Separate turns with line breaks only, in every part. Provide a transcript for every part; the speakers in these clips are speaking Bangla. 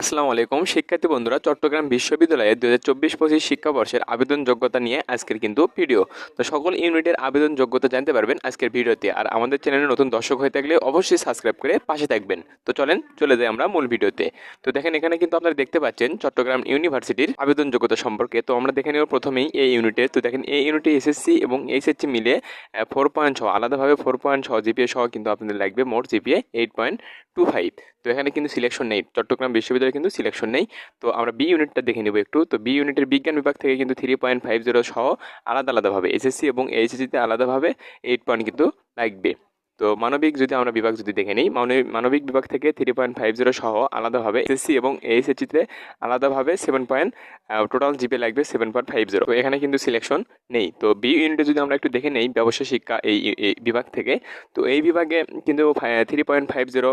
আসসালামু আলাইকুম শিক্ষার্থী বন্ধুরা, চট্টগ্রাম বিশ্ববিদ্যালয়ে 2024-25 শিক্ষাবর্ষের আবেদন যোগ্যতা নিয়ে আজকের কিন্তু ভিডিও। তো সকল ইউনিটের আবেদন যোগ্যতা জানতে পারবেন আজকের ভিডিওতে। আর আমাদের চ্যানেলে নতুন দর্শক হয়ে থাকলে অবশ্যই সাবস্ক্রাইব করে পাশে থাকবেন। তো চলেন চলে যাই আমরা মূল ভিডিওতে। তো দেখেন এখানে কিন্তু আপনারা দেখতে পাচ্ছেন চট্টগ্রাম ইউনিভার্সিটির আবেদন যোগ্যতা সম্পর্কে। তো আমরা দেখে নেব প্রথমেই এই ইউনিটে। তো দেখেন এই ইউনিটে এসএসসি এবং এইচএসসি মিলে 4.6 আলাদাভাবে 4.6 জিপিএ সহ কিন্তু আপনাদের লাগবে মোট জিপিএ 8.25। তো এখানে কিন্তু সিলেকশন নেই, চট্টগ্রাম বিশ্ববিদ্যালয়ে কিন্তু সিলেকশন নেই। তো আমরা বি ইউনিটটা দেখে নেব একটু। তো বি ইউনিটের বিজ্ঞান বিভাগ থেকে কিন্তু 3.50 সহ আলাদাভাবে এসএসসি এবং এইচএসসিতে আলাদাভাবে 8 পয়েন্ট কিন্তু লাগবে। তো মানবিক যদি আমরা বিভাগ যদি দেখে নিই, মানবিক বিভাগ থেকে 3.50 সহ আলাদাভাবে এসএসসি এবং এইচএসসিতে আলাদাভাবে 7 পয়েন্ট, টোটাল জিপে লাগবে 7.50। তো এখানে কিন্তু সিলেকশন নেই। তো বি ইউনিটে যদি আমরা একটু দেখে নেই ব্যবসায় শিক্ষা এই বিভাগ থেকে, তো এই বিভাগে কিন্তু 3.50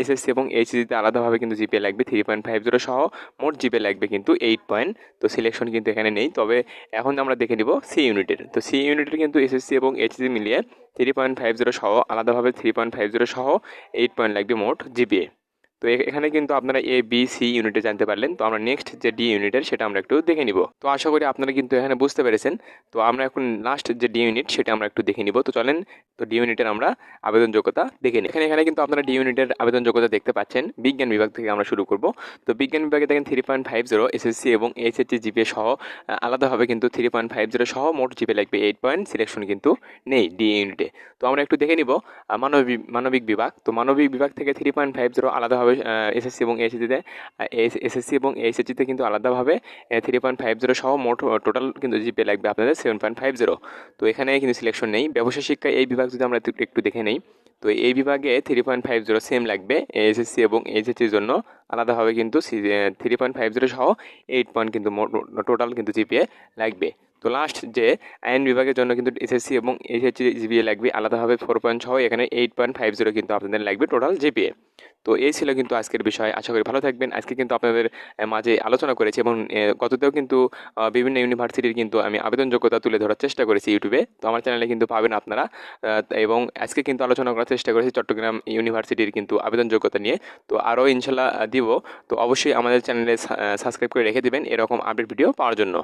এসএসসি এবং এইচএসসিতে আলাদাভাবে কিন্তু জিপিএ লাগবে 3.50 সহ মোট জিপিএ লাগবে কিন্তু 8 পয়েন্ট। তো সিলেকশন কিন্তু এখানে নেই। তবে এখন আমরা দেখে নিব সি ইউনিটের। তো সি ইউনিটের কিন্তু এসএসসি এবং এইচএসসি মিলিয়ে 3.50 সহ আলাদাভাবে 3.50 সহ 8 পয়েন্ট লাগবে মোট জিপিএ। তো এখানে কিন্তু আপনারা এ বি সি ইউনিটে জানতে পারলেন। তো আমরা নেক্সট যে ডি ইউনিটের সেটা আমরা একটু দেখে নিব। তো আশা করি আপনারা কিন্তু এখানে বুঝতে পেরেছেন। তো আমরা এখন লাস্ট যে ডি ইউনিট সেটা আমরা একটু দেখে নিব। তো চলেন তো ডি ইউনিটের আমরা আবেদন যোগ্যতা দেখে নিই। এখানে কিন্তু আপনারা ডি ইউনিটের আবেদন যোগ্যতা দেখতে পাচ্ছেন। বিজ্ঞান বিভাগ থেকে আমরা শুরু করব। তো বিজ্ঞান বিভাগে দেখেন 3.50 এসএসসি এবং এইচএসসি জিপিএ সহ আলাদাভাবে কিন্তু 3.50 সহ মোট জিপিএ লাগবে 8 পয়েন্ট। সিলেকশন কিন্তু নেই ডি ইউনিটে। তো আমরা একটু দেখে নিব মানবিক বিভাগ। তো মানবিক বিভাগ থেকে 3.50 আলাদাভাবে এসএসসি এবং এইচএসসিতে এসএসসি এবং এইচএসসিতে কিন্তু আলাদাভাবে 3.50 সহ মোট টোটাল কিন্তু জিপিএ লাগবে আপনাদের 7.50। তো এখানে কিন্তু সিলেকশন নেই। ব্যবসায় শিক্ষা এই বিভাগ যদি আমরা একটু দেখে নেই, তো এই বিভাগে 3.50 সেম লাগবে এসএসসি এবং এইচএসসির জন্য আলাদাভাবে কিন্তু 3.50 সহ 8 পয়েন্ট কিন্তু টোটাল কিন্তু জিপিএ লাগবে। তো লাস্ট যে আইন বিভাগের জন্য কিন্তু এসএসসি এবং এইচএসসি জিপিএ লাগবে আলাদাভাবে 4 পয়েন্ট সহ, এখানে 8.50 কিন্তু আপনাদের লাগবে টোটাল জিপিএ। তো এই ছিল কিন্তু আজকের বিষয়। আশা করি ভালো থাকবেন। আজকে কিন্তু আপনাদের মাঝে আলোচনা করেছি এবং গততেও কিন্তু বিভিন্ন ইউনিভার্সিটির কিন্তু আমি আবেদন যোগ্যতা তুলে ধরার চেষ্টা করেছি ইউটিউবে। তো আমার চ্যানেলে কিন্তু পাবেন আপনারা। এবং আজকে কিন্তু আলোচনা করার চেষ্টা করেছি চট্টগ্রাম ইউনিভার্সিটির কিন্তু আবেদন যোগ্যতা নিয়ে। তো আরও ইনশাল্লাহ দিব। তো অবশ্যই আমাদের চ্যানেলে সাবস্ক্রাইব করে রেখে দেবেন এরকম আপডেট ভিডিও পাওয়ার জন্য।